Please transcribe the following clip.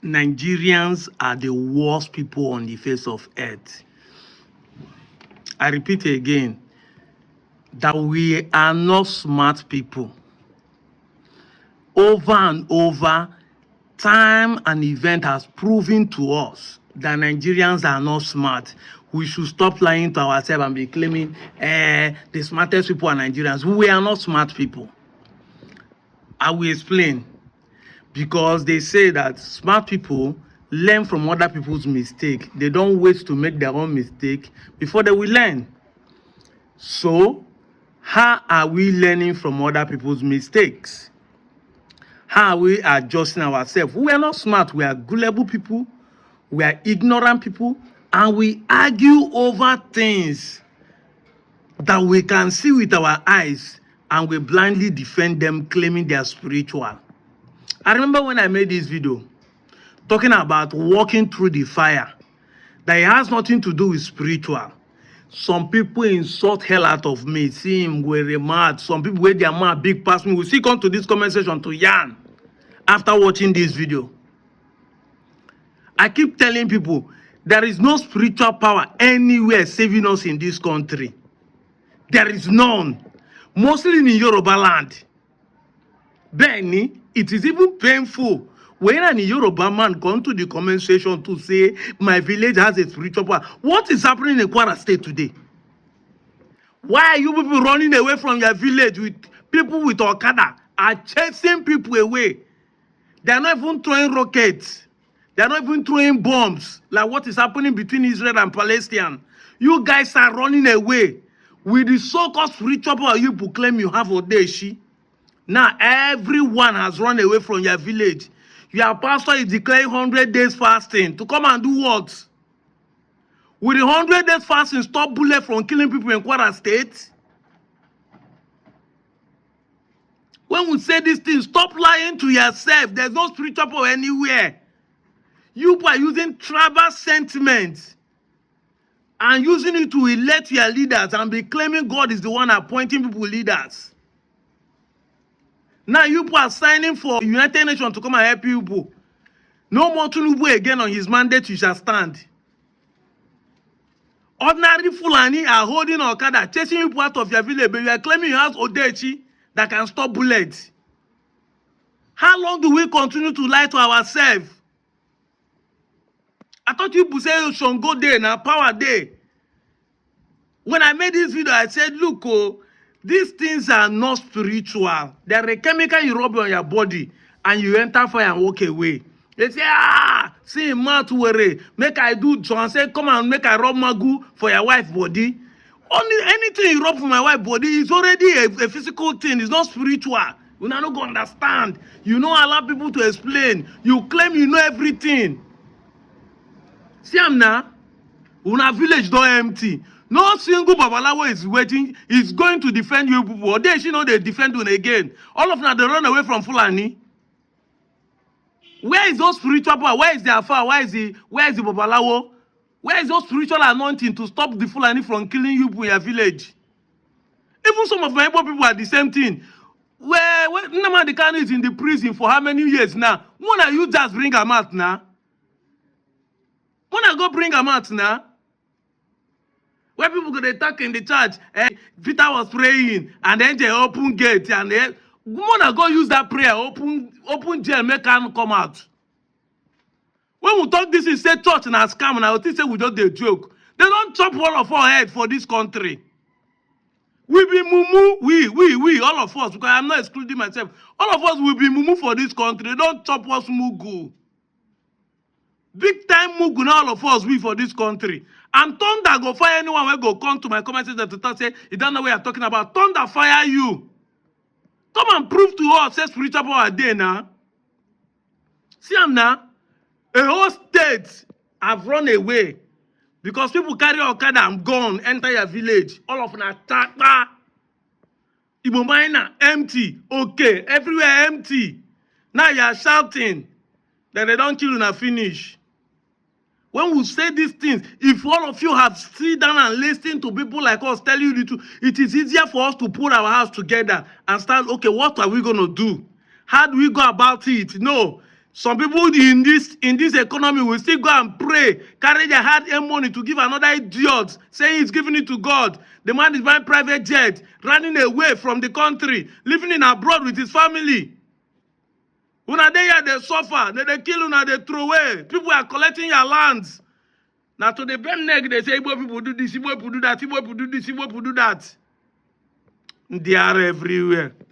Nigerians are the worst people on the face of earth. I repeat again, that we are not smart people. Over and over, time and event has proven to us that Nigerians are not smart. We should stop lying to ourselves and be claiming the smartest people are Nigerians. We are not smart people. I will explain. Because they say that smart people learn from other people's mistake. They don't wait to make their own mistake before they will learn. So, how are we learning from other people's mistakes? How are we adjusting ourselves? We are not smart. We are gullible people. We are ignorant people. And we argue over things that we can see with our eyes. And we blindly defend them, claiming they are spiritual. I remember when I made this video talking about walking through the fire, that it has nothing to do with spiritual. Some people insult hell out of me, see him we're mad. Some people where their mad big past me will still come to this comment section to yarn after watching this video. I keep telling people there is no spiritual power anywhere saving us in this country. There is none. Mostly in Yoruba land. Benny, it is even painful when an Yoruba man come to the comment section to say my village has a spiritual power. What is happening in Kwara State today? Why are you people running away from your village with people with Okada are chasing people away? They are not even throwing rockets. They are not even throwing bombs like what is happening between Israel and Palestine. You guys are running away with the so-called spiritual power you proclaim you have Odeshi. Now, everyone has run away from your village. Your pastor is declaring 100 days fasting to come and do what? Will the 100 days fasting stop bullet from killing people in Kwara State? When we say these things, stop lying to yourself. There's no spiritual power anywhere. You are using tribal sentiments and using it to elect your leaders and be claiming God is the one appointing people leaders. Now you people are signing for United Nations to come and help you people. No more Tinubu again on his mandate, you shall stand. Ordinary Fulani are holding Okada, chasing you people out of your village, but you are claiming you have Odechi that can stop bullets. How long do we continue to lie to ourselves? I thought you people say Shongo Day, now Power Day. When I made this video, I said, look, oh, these things are not spiritual. They are a chemical you rub on your body and you enter fire and walk away. They say, see, mouth worry. Make I do so and say, come and make I rub magu for your wife's body. Only anything you rub for my wife's body is already a physical thing. It's not spiritual. You not go understand. You don't allow people to explain. You claim you know everything. See, I'm now. Una village don't empty. No single Babalawo is waiting, is going to defend you people. Or they know they defend you again. All of them, they run away from Fulani. Where is those spiritual power? Where is the Alpha? Where is the Babalawo? Where is those spiritual anointing to stop the Fulani from killing you people in your village? Even some of my people are the same thing. Where Nnamdi Kanu is in the prison for how many years now? When are you just bring him out now? When I go bring him out now? Where people go, they talk in the church, Peter was praying, and then they open gate, and then when go use that prayer, open jail, make him come out. When we talk this in say church and a scam, and I think say we just a joke. They don't chop all of our head for this country. We be mumu, we, all of us, because I'm not excluding myself. All of us will be mumu for this country. They don't chop us mugu. Big time mugu, all of us, we for this country. And thunder go fire anyone will go come to my comment section to talk, say, you don't know what you're talking about. Thunder fire you. Come and prove to us, say spiritual power day now. See, I'm now. A whole state have run away. Because people carry Okada and gone, enter your village. All of them are tata. Igbo Minor, empty. Okay, everywhere empty. Now you are shouting that they don't kill you and finish. When we say these things, if all of you have sit down and listened to people like us tell you the truth, it is easier for us to put our house together and start, okay, what are we going to do? How do we go about it? No. Some people in this economy will still go and pray, carry their hard-earned money to give another idiot, saying he's giving it to God. The man is buying private jet, running away from the country, living in abroad with his family. Una they here, they suffer, they kill una, they throw away. People are collecting your lands. Now to the bend neck, they say, Igbo people do this, Igbo people do that, Igbo people do this, Igbo people do that. They are everywhere.